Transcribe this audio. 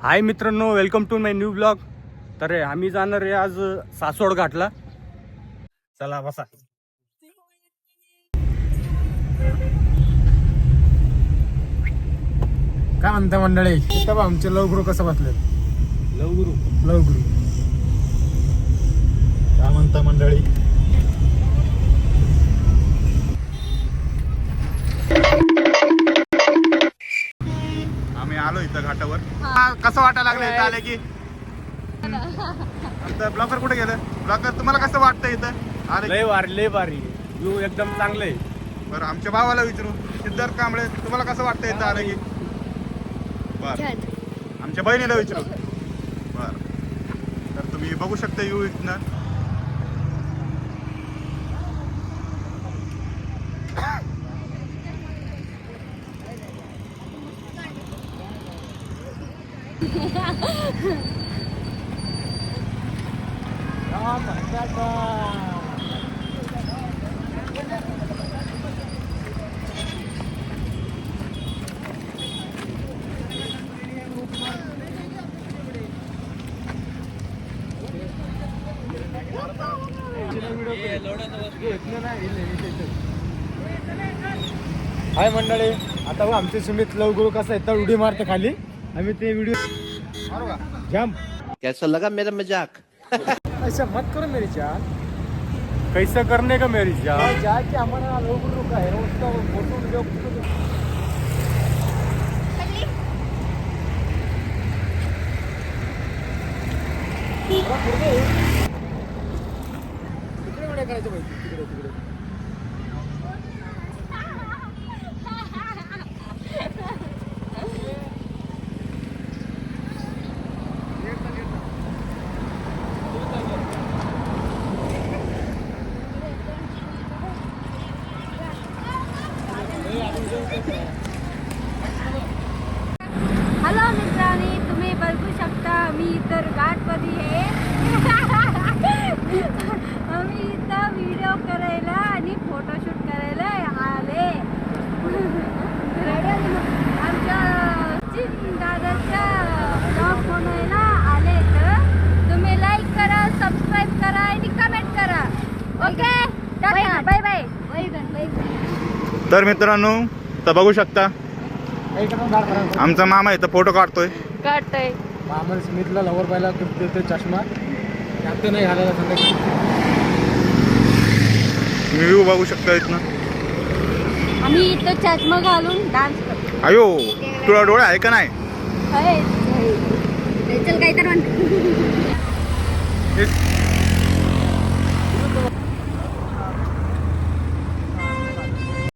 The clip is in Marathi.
हाय मित्रांनो, welcome to my new blog. तर आम्ही जाणार आहे आज सासवड घाटला. चला बसा. काय म्हणता मंडळी, इथं आमचे लवगुरु कसं बसले. लवगुरु काय म्हणता मंडळी. आम्ही आलो इथं घाटावर. कसं वाटायला लागलं इथं आले की. आमचं ब्लॉकर कुठे गेलं? ब्लॉकर तुम्हाला कसं वाटतं इथं आले? लय भारी व्यू एकदम चांगले. बरं, आमच्या भावाला विचारू. सिद्धार्थ कांबळे, तुम्हाला कसं वाटतं इथं आले की? बरं, आमच्या बहिणीला विचारू. बरं, तर तुम्ही बघू शकता व्यू इथनं. हाय मंडळी, आता आमचे सुमित लवगुरु कसं आहे तर उडी मारते खाली. आम्ही ते व्हिडिओ जाम. कैसा लगा मेरा मजाक? ऐसा मत करो मेरी जान. कैसा करने का मेरी जान. जाके हमारा लवगुरु का है उसका फोटो वीडियो. तिकडे करायचं पाहिजे, तिकडे. हॅलो मित्रांनी, तुम्ही बघू शकता मी इतर घाटमध्ये आहे. आम्ही इथं व्हिडिओ करायला आणि फोटोशूट करायला आले. आमच्या दादाच्या ब्लॉग बनवायला आले. तर तुम्ही लाईक करा, सबस्क्राईब करा आणि कमेंट करा. Okay, tata, bye bye. तर मित्रांनो, तर बघू शकता आमचा मामा इथं फोटो काढतोय. आम्हाला स्मितला लवर बायला देतोय चष्मा. त्यात नाही घालायला संध्याकाळी. व्ह्यू बघू शकता इथनं. आम्ही इथं चष्मा घालून डान्स करतो. अयो, तुला डोळे आहे का नाही? चल काय तर म्हणतो.